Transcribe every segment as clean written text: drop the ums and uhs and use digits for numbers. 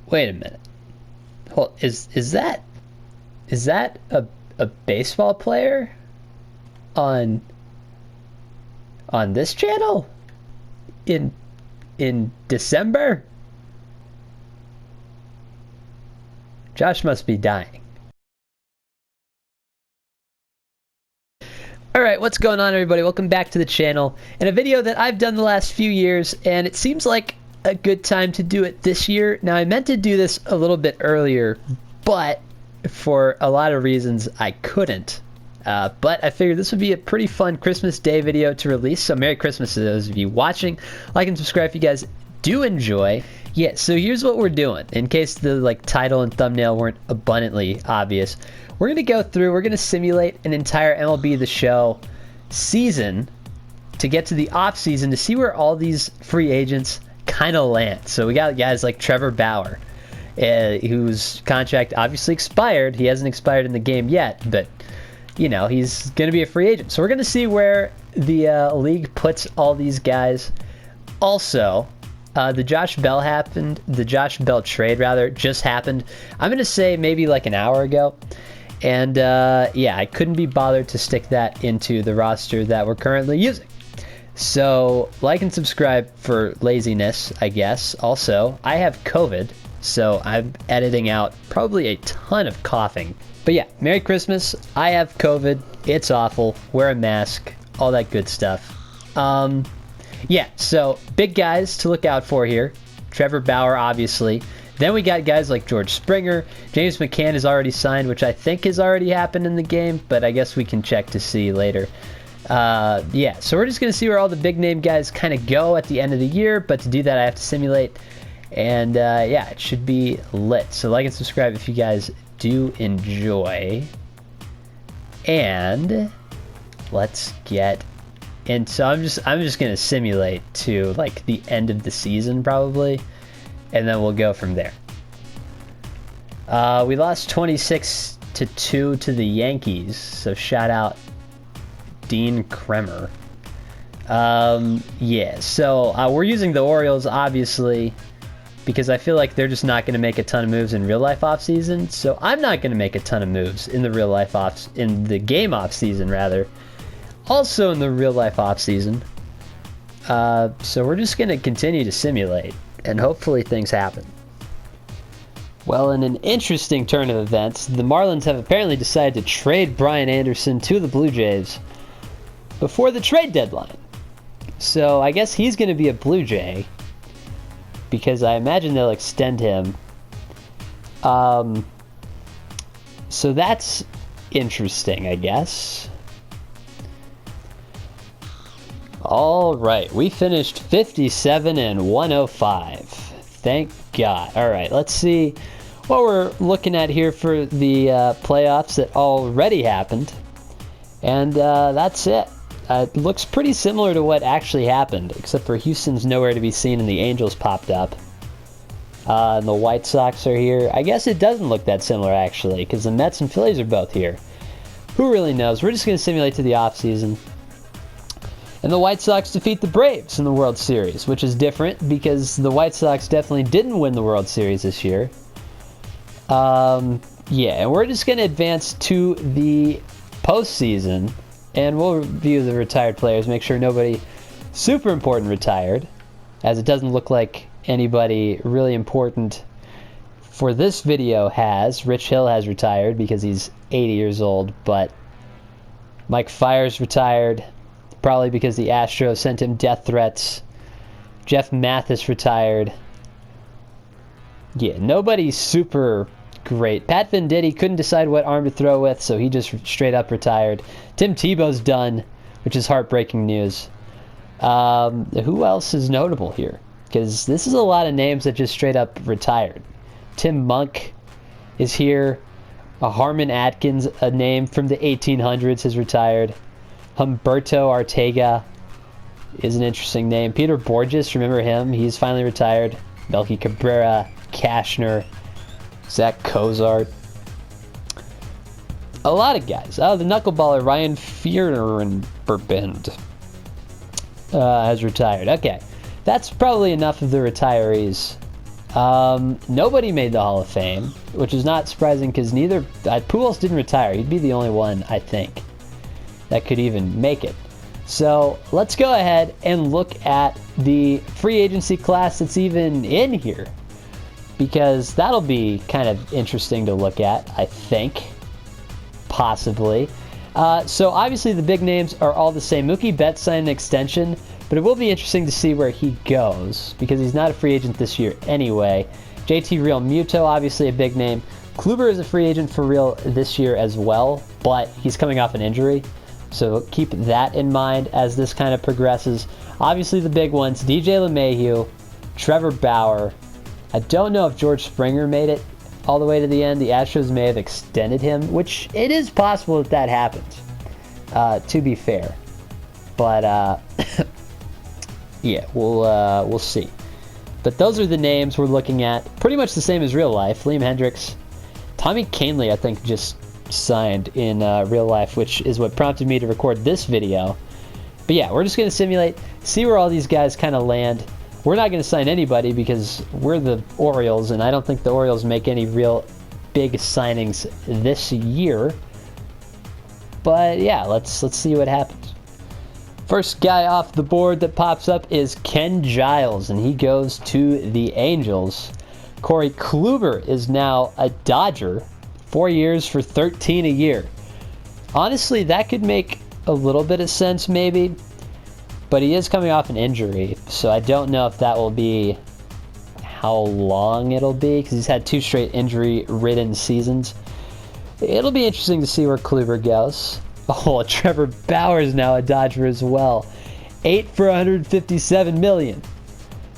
Wait a minute. Hold, is that a baseball player on this channel in December? Josh must be dying. Alright, what's going on, everybody? Welcome back to the channel, and a video that I've done the last few years, and it seems like a good time to do it this year. Now, I meant to do this a little bit earlier, but for a lot of reasons I couldn't. But I figured this would be a pretty fun Christmas Day video to release, so Merry Christmas to those of you watching. Like and subscribe if you guys do enjoy. Yeah, so here's what we're doing, in case the title and thumbnail weren't abundantly obvious. We're going to go through, we're going to simulate an entire MLB The Show season to get to the off season to see where all these free agents kind of land. So we got guys like Trevor Bauer, whose contract obviously expired. He hasn't expired in the game yet, but you know, he's going to be a free agent. So we're going to see where the league puts all these guys. Also, the Josh Bell trade rather just happened. I'm going to say maybe like an hour ago. And yeah, I couldn't be bothered to stick that into the roster that we're currently using. So like and subscribe for laziness, I guess. Also, I have COVID, so I'm editing out probably a ton of coughing. But yeah, Merry Christmas. I have COVID. It's awful. Wear a mask. All that good stuff. Yeah, so big guys to look out for here. Trevor Bauer, obviously. Then we got guys like George Springer. James McCann is already signed, which I think has already happened in the game, but I guess we can check to see later. Yeah, so we're just going to see where all the big name guys kind of go at the end of the year, but to do that I have to simulate. And yeah, it should be lit. So like and subscribe if you guys do enjoy. And let's get into, so I'm just going to simulate to like the end of the season probably. And then we'll go from there. We lost 26-2 to the Yankees, so shout out Dean Kremer. Yeah, so we're using the Orioles, obviously, because I feel like they're just not going to make a ton of moves in real life offseason. So I'm not going to make a ton of moves in the in the game offseason, rather. Also in the real life offseason. So we're just going to continue to simulate. And hopefully things happen. Well, in an interesting turn of events, the Marlins have apparently decided to trade Brian Anderson to the Blue Jays before the trade deadline. So I guess he's going to be a Blue Jay, because I imagine they'll extend him. So that's interesting, I guess. All right, we finished 57 and 105. Thank God. All right, let's see what we're looking at here for the playoffs that already happened. And that's it. It looks pretty similar to what actually happened, except for Houston's nowhere to be seen and the Angels popped up. And the White Sox are here. I guess it doesn't look that similar, actually, because the Mets and Phillies are both here. Who really knows? We're just going to simulate to the offseason. And the White Sox defeat the Braves in the World Series, which is different because the White Sox definitely didn't win the World Series this year. Yeah, and we're just going to advance to the postseason, and we'll review the retired players, make sure nobody super important retired, as it doesn't look like anybody really important for this video has. Rich Hill has retired because he's 80 years old, but Mike Fiers retired. Probably because the Astros sent him death threats. Jeff Mathis retired. Yeah, nobody's super great. Pat Venditti couldn't decide what arm to throw with, so he just straight up retired. Tim Tebow's done, which is heartbreaking news. Who else is notable here? Because this is a lot of names that just straight up retired. Tim Monk is here. Harmon Atkins, a name from the 1800s, has retired. Humberto Ortega is an interesting name. Peter Borges, remember him? He's finally retired. Melky Cabrera, Cashner, Zach Cozart. A lot of guys. Oh, the knuckleballer Ryan Fierenberbind has retired. Okay, that's probably enough of the retirees. Nobody made the Hall of Fame, which is not surprising because neither Pujols didn't retire. He'd be the only one, I think, that could even make it. So let's go ahead and look at the free agency class that's even in here, because that'll be kind of interesting to look at, I think, possibly. So obviously the big names are all the same. Mookie Betts signed an extension, but it will be interesting to see where he goes because he's not a free agent this year anyway. JT Realmuto, obviously a big name. Kluber is a free agent for real this year as well, but he's coming off an injury. So keep that in mind as this kind of progresses. Obviously the big ones, DJ LeMahieu, Trevor Bauer. I don't know if George Springer made it all the way to the end. The Astros may have extended him, which it is possible that that happens, to be fair. But yeah, we'll see. But those are the names we're looking at. Pretty much the same as real life. Liam Hendricks. Tommy Kahnle, I think, just signed in real life, which is what prompted me to record this video. But yeah, we're just going to simulate, see where all these guys kind of land. We're not going to sign anybody because we're the Orioles, and I don't think the Orioles make any real big signings this year. But yeah, let's see what happens. First guy off the board that pops up is Ken Giles, and he goes to the Angels. Corey Kluber is now a Dodger. 4 years for $13 a year. Honestly, that could make a little bit of sense maybe, but he is coming off an injury, so I don't know if that will be how long it'll be, because he's had 2 straight injury-ridden seasons. It'll be interesting to see where Kluber goes. Oh, Trevor Bauer is now a Dodger as well. 8 for $157 million.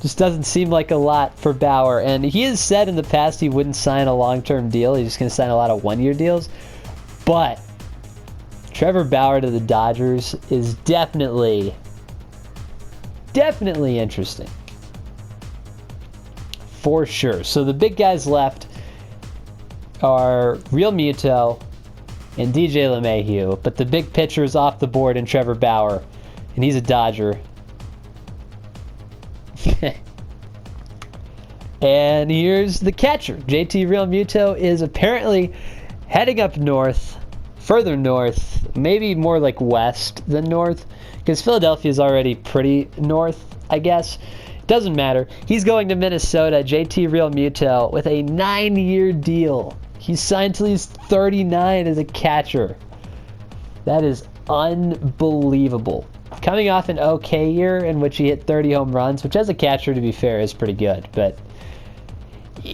Just doesn't seem like a lot for Bauer, and he has said in the past he wouldn't sign a long-term deal. He's just going to sign a lot of one-year deals. But Trevor Bauer to the Dodgers is definitely interesting. For sure. So the big guys left are Realmuto and DJ LeMahieu, but the big pitcher is off the board in Trevor Bauer, and he's a Dodger. And here's the catcher. JT Realmuto is apparently heading up north, further north, maybe more like west than north, because Philadelphia is already pretty north, I guess. Doesn't matter. He's going to Minnesota, JT Realmuto, with a 9-year deal. He's signed till he's 39 as a catcher. That is unbelievable. Coming off an okay year in which he hit 30 home runs, which as a catcher, to be fair, is pretty good. But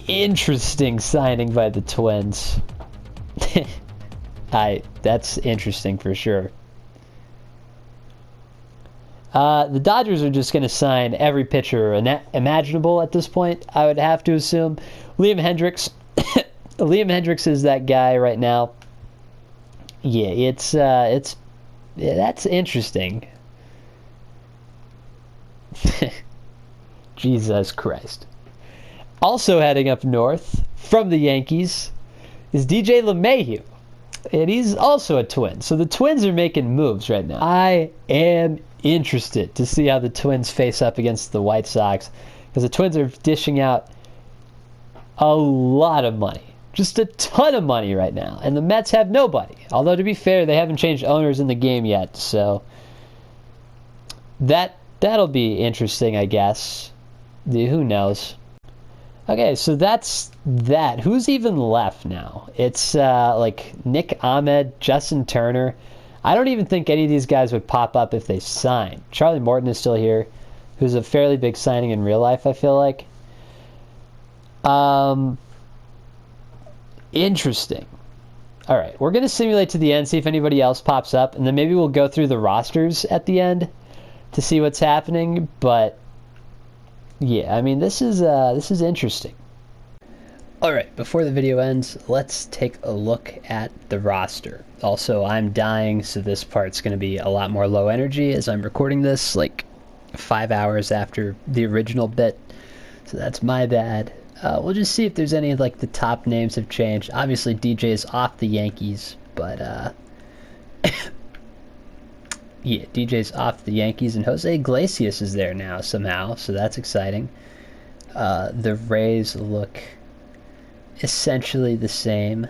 interesting signing by the Twins. That's interesting for sure. The Dodgers are just going to sign every pitcher imaginable at this point, I would have to assume. Liam Hendricks. Liam Hendricks is that guy right now. Yeah, that's interesting. Jesus Christ. Also heading up north from the Yankees is DJ LeMahieu. And he's also a Twin. So the Twins are making moves right now. I am interested to see how the Twins face up against the White Sox, because the Twins are dishing out a lot of money. Just a ton of money right now. And the Mets have nobody. Although, to be fair, they haven't changed owners in the game yet. So that'll be interesting, I guess. Who knows? Okay, so that's that. Who's even left now? It's like Nick Ahmed, Justin Turner. I don't even think any of these guys would pop up if they signed. Charlie Morton is still here, who's a fairly big signing in real life, I feel like. Interesting. All right, we're going to simulate to the end, see if anybody else pops up, and then maybe we'll go through the rosters at the end to see what's happening. But yeah, I mean, this is interesting. All right, before the video ends, let's take a look at the roster. Also, I'm dying, so this part's going to be a lot more low energy as I'm recording this like 5 hours after the original bit. So that's my bad. We'll just see if there's any, like, the top names have changed. Obviously, DJ is off the Yankees, but, yeah, DJ's off the Yankees, and Jose Iglesias is there now somehow, so that's exciting. The Rays look essentially the same.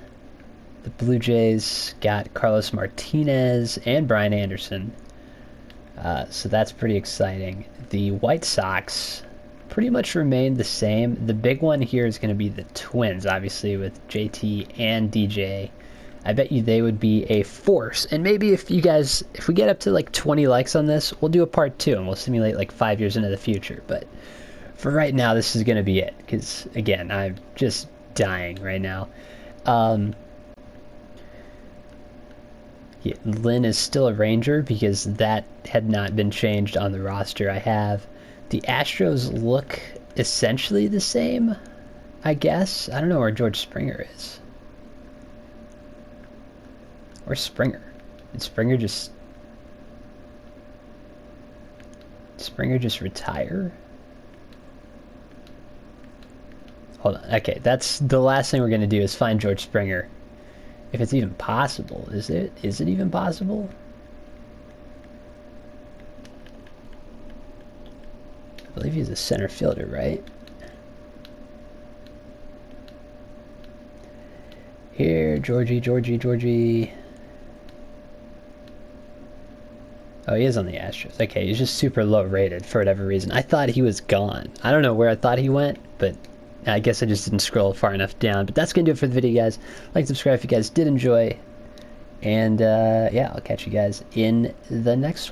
The Blue Jays got Carlos Martinez and Brian Anderson, so that's pretty exciting. The White Sox pretty much remained the same. The big one here is going to be the Twins, obviously, with JT and DJ. I bet you they would be a force. And maybe if we get up to like 20 likes on this, we'll do a part 2 and we'll simulate like 5 years into the future. But for right now, this is going to be it, because again, I'm just dying right now. Yeah, Lynn is still a Ranger because that had not been changed on the roster I have. The Astros look essentially the same, I guess. I don't know where George Springer is. Or Springer. Did Springer just retire? Hold on. Okay, that's the last thing we're going to do is find George Springer. If it's even possible. Is it even possible? I believe he's a center fielder, right? Here, Georgie. Oh, he is on the Astros. Okay, he's just super low rated for whatever reason. I thought he was gone. I don't know where I thought he went, but I guess I just didn't scroll far enough down. But that's going to do it for the video, guys. Like, subscribe if you guys did enjoy. And, yeah, I'll catch you guys in the next one.